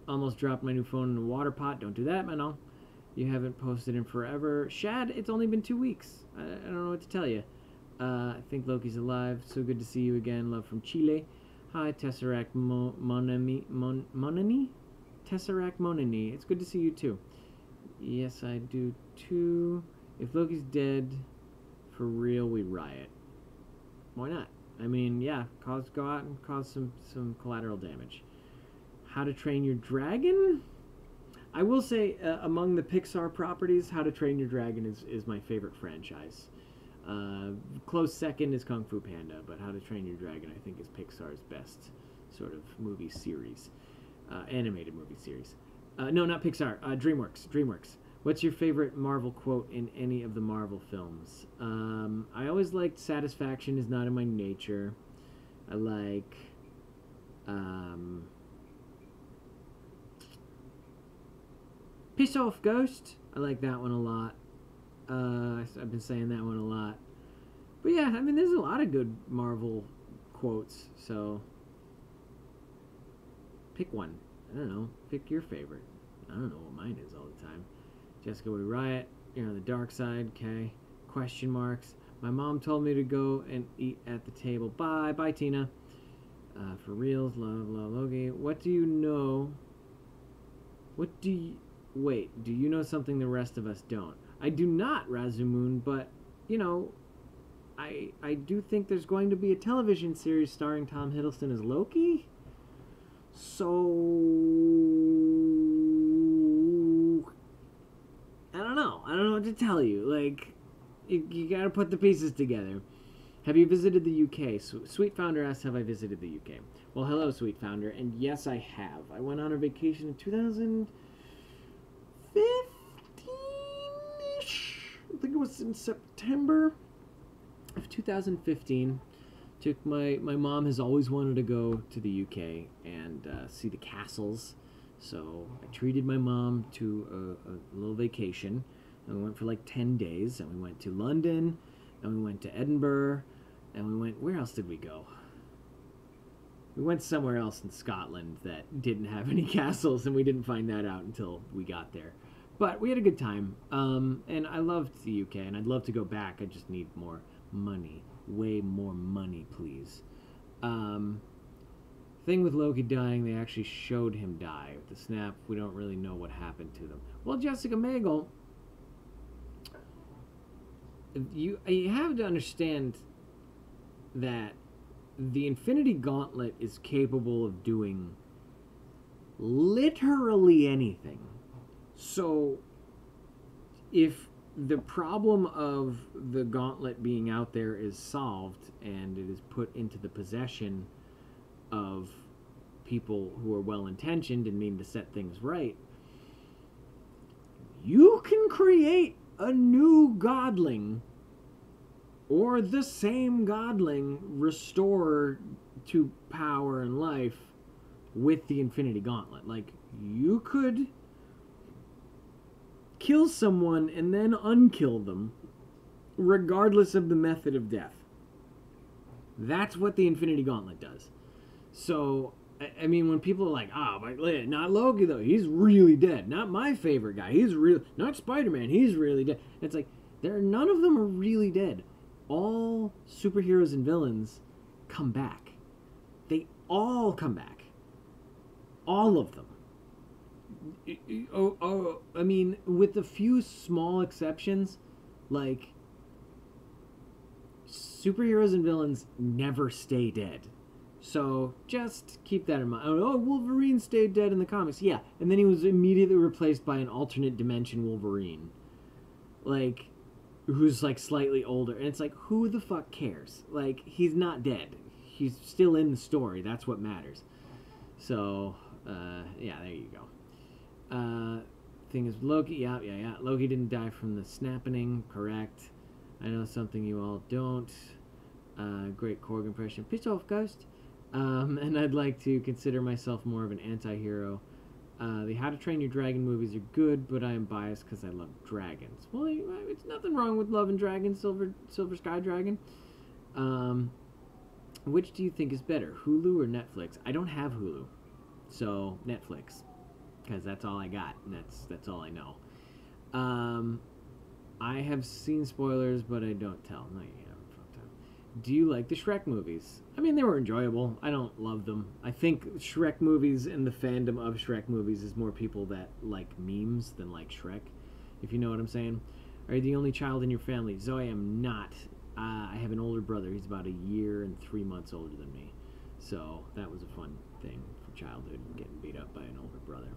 Almost dropped my new phone in a water pot. Don't do that, Manon. You haven't posted in forever. Shad, it's only been 2 weeks. I don't know what to tell you. I think Loki's alive. So good to see you again. Love from Chile. Hi, Tesseract Monani? Tesseract Monani. It's good to see you too. Yes, I do too. If Loki's dead, for real, we riot. Why not? I mean, yeah, go out and cause some collateral damage. How to Train Your Dragon? I will say, among the Pixar properties, How to Train Your Dragon is my favorite franchise. Close second is Kung Fu Panda, but How to Train Your Dragon, I think, is Pixar's best sort of movie series. Animated movie series. No, not Pixar. DreamWorks. What's your favorite Marvel quote in any of the Marvel films? I always liked "Satisfaction is not in my nature." I like... "Piss off, Ghost." I like that one a lot. I've been saying that one a lot. But yeah, I mean, there's a lot of good Marvel quotes, so... pick one. I don't know. Pick your favorite. I don't know what mine is all the time. Jessica, we riot. You're on the dark side. Okay. Question marks. My mom told me to go and eat at the table. Bye. Bye, Tina. For reals. Love, Loki. What do you know? Wait, do you know something the rest of us don't? I do not, Razumoon, but, you know, I do think there's going to be a television series starring Tom Hiddleston as Loki. So... I don't know what to tell you. Like, you gotta put the pieces together. Have you visited the UK? Sweet Founder asks, have I visited the UK? Well, hello, Sweet Founder, and yes, I have. I went on a vacation in 2015-ish? I think it was in September of 2015. My mom has always wanted to go to the UK and see the castles. So I treated my mom to a little vacation, and we went for like 10 days, and we went to London, and we went to Edinburgh, and we went, where else did we go? We went somewhere else in Scotland that didn't have any castles, and we didn't find that out until we got there. But we had a good time, and I loved the UK, and I'd love to go back. I just need more money. Way more money, please. Thing with Loki dying, they actually showed him die. With the snap, we don't really know what happened to them. Well, Jessica Magel, you have to understand that the Infinity Gauntlet is capable of doing literally anything. So, if the problem of the gauntlet being out there is solved and it is put into the possession of people who are well-intentioned and mean to set things right, you can create a new godling or the same godling restored to power and life with the Infinity Gauntlet. Like, you could kill someone and then unkill them regardless of the method of death. That's what the Infinity Gauntlet does. So, I mean, when people are like, oh, but not Loki, though. He's really dead. Not my favorite guy. Not Spider-Man. He's really dead. It's like, none of them are really dead. all superheroes and villains come back. They all come back. All of them. I mean, with a few small exceptions, like, superheroes and villains never stay dead. So just keep that in mind. Oh, Wolverine stayed dead in the comics. Yeah, and then he was immediately replaced by an alternate dimension Wolverine. Like, who's like slightly older. And it's like, who the fuck cares? Like, he's not dead. He's still in the story. That's what matters. So, yeah, there you go. Thing is, Loki, yeah. Loki didn't die from the snapping, correct. I know something you all don't. Great Korg impression. Piss off, Ghost. And I'd like to consider myself more of an anti-hero. The How to Train Your Dragon movies are good, but I am biased because I love dragons. Well, it's nothing wrong with loving dragons, Silver Sky Dragon. Which do you think is better, Hulu or Netflix? I don't have Hulu, so Netflix, because that's all I got, and that's all I know. I have seen spoilers, but I don't tell. No, you haven't. Do you like the Shrek movies? I mean, they were enjoyable. I don't love them. I think Shrek movies and the fandom of Shrek movies is more people that like memes than like Shrek, if you know what I'm saying. Are you the only child in your family? Zoe, I am not. I have an older brother. He's about 1 year and 3 months older than me. So that was a fun thing from childhood, getting beat up by an older brother.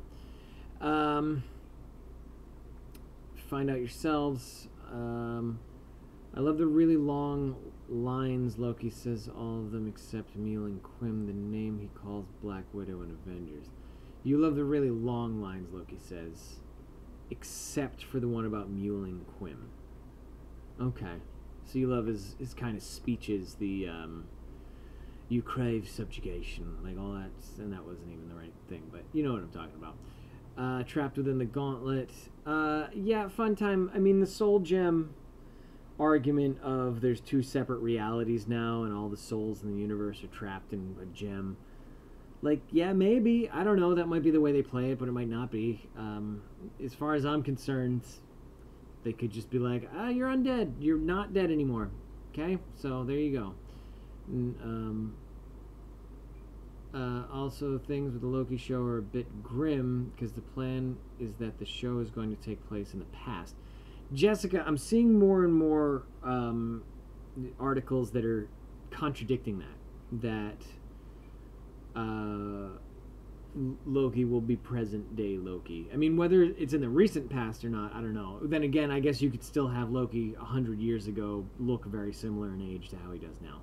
Find out yourselves. I love the really long lines. Loki says all of them except Mule and Quim, the name he calls Black Widow and Avengers. You love the really long lines, Loki says, except for the one about Mule and Quim. Okay. So you love his kind of speeches, the you crave subjugation, like all that, and that wasn't even the right thing, but you know what I'm talking about. Trapped within the gauntlet. Yeah, fun time. I mean, the soul gem argument of there's 2 separate realities now and all the souls in the universe are trapped in a gem. Like, yeah, maybe. I don't know. That might be the way they play it, but it might not be. As far as I'm concerned, they could just be like, you're undead. You're not dead anymore. Okay? So, there you go. Also, things with the Loki show are a bit grim because the plan is that the show is going to take place in the past. Jessica, I'm seeing more and more articles that are contradicting that Loki will be present-day Loki. I mean, whether it's in the recent past or not, I don't know. Then again, I guess you could still have Loki 100 years ago look very similar in age to how he does now.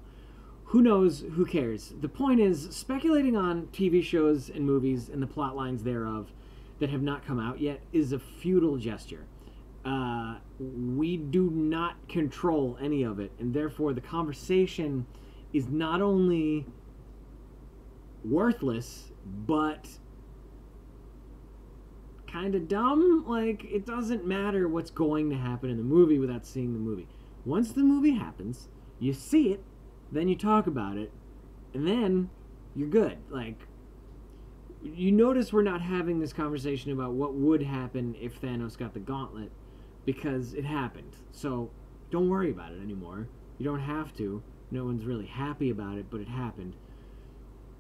Who knows? Who cares? The point is, speculating on TV shows and movies and the plot lines thereof that have not come out yet is a futile gesture. We do not control any of it, and therefore the conversation is not only worthless, but kind of dumb. Like, it doesn't matter what's going to happen in the movie without seeing the movie. Once the movie happens, you see it, then you talk about it, and then you're good. Like, you notice we're not having this conversation about what would happen if Thanos got the gauntlet, because it happened. So don't worry about it anymore. You don't have to. No one's really happy about it, but it happened.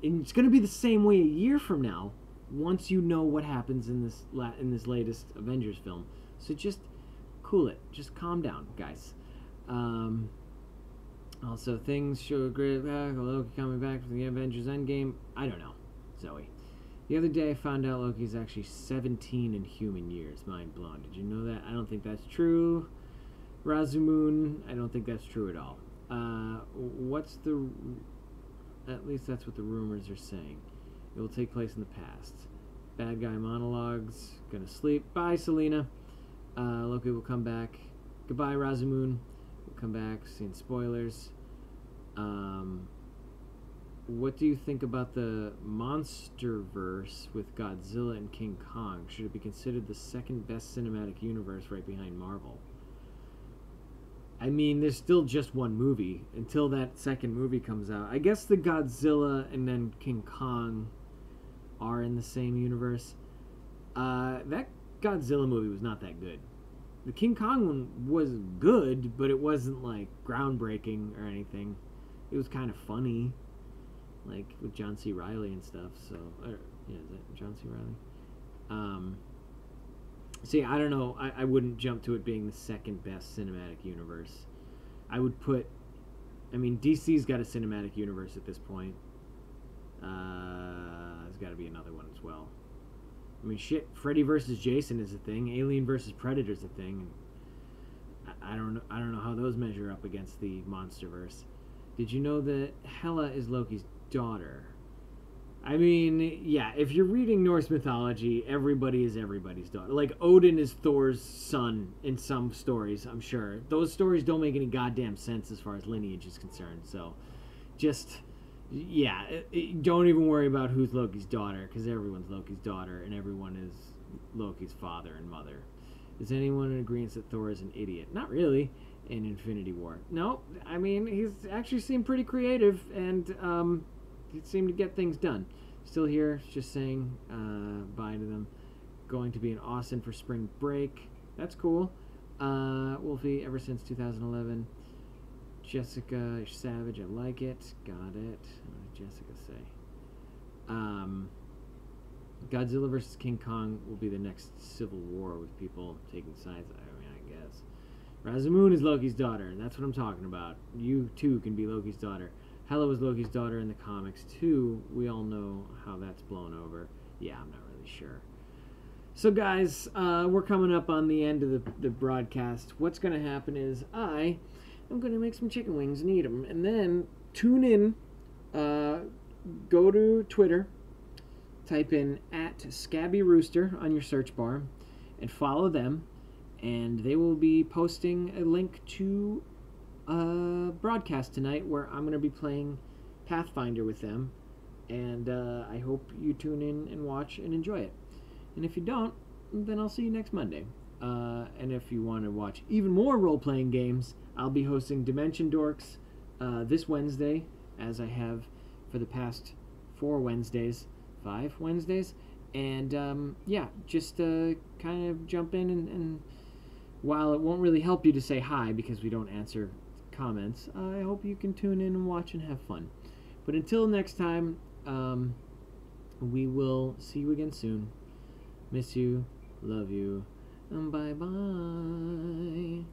And it's going to be the same way a year from now, once you know what happens in this latest Avengers film. So just cool it. Just calm down, guys. Also, things show a great back. Loki coming back from the Avengers Endgame. I don't know, Zoe. The other day I found out Loki's actually 17 in human years. Mind blown. Did you know that? I don't think that's true. Razumoon, I don't think that's true at all. At least that's what the rumors are saying. It will take place in the past. Bad guy monologues. Gonna sleep. Bye, Selena. Loki will come back. Goodbye, Razumoon. We'll come back. Seeing spoilers. What do you think about the Monsterverse with Godzilla and King Kong? Should it be considered the second best cinematic universe right behind Marvel? I mean, there's still just one movie until that second movie comes out. I guess the Godzilla and then King Kong are in the same universe. That Godzilla movie was not that good. The King Kong one was good, but it wasn't like groundbreaking or anything. It was kind of funny, like with John C. Reilly and stuff. So, yeah, is that John C. Reilly? See, I don't know. I wouldn't jump to it being the second best cinematic universe. I would put. I mean, DC's got a cinematic universe at this point. There's got to be another one as well. I mean, shit. Freddy versus Jason is a thing. Alien versus Predator is a thing. I don't know. I don't know how those measure up against the MonsterVerse. Did you know that Hela is Loki's daughter? I mean, yeah. If you're reading Norse mythology, everybody is everybody's daughter. Like Odin is Thor's son in some stories. I'm sure those stories don't make any goddamn sense as far as lineage is concerned. So, just. Yeah, don't even worry about who's Loki's daughter, because everyone's Loki's daughter, and everyone is Loki's father and mother. Is anyone in agreement that Thor is an idiot? Not really. In Infinity War. No, I mean, he's actually seemed pretty creative, and he seemed to get things done. Still here, just saying bye to them. Going to be in Austin for spring break. That's cool. Wolfie, ever since 2011. Jessica Savage, I like it. Got it. What did Jessica say? Godzilla vs. King Kong will be the next civil war with people taking sides. I mean, I guess. Razamoon is Loki's daughter, and that's what I'm talking about. You, too, can be Loki's daughter. Hela was Loki's daughter in the comics, too. We all know how that's blown over. Yeah, I'm not really sure. So, guys, we're coming up on the end of the broadcast. What's going to happen is I'm going to make some chicken wings and eat them. And then tune in, go to Twitter, type in @ScabbyRooster on your search bar, and follow them. And they will be posting a link to a broadcast tonight where I'm going to be playing Pathfinder with them. And I hope you tune in and watch and enjoy it. And if you don't, then I'll see you next Monday. And if you want to watch even more role-playing games, I'll be hosting Dimension Dorks this Wednesday, as I have for the past 5 Wednesdays. And, yeah, just kind of jump in and while it won't really help you to say hi because we don't answer comments, I hope you can tune in and watch and have fun. But until next time, we will see you again soon. Miss you, love you, and bye-bye.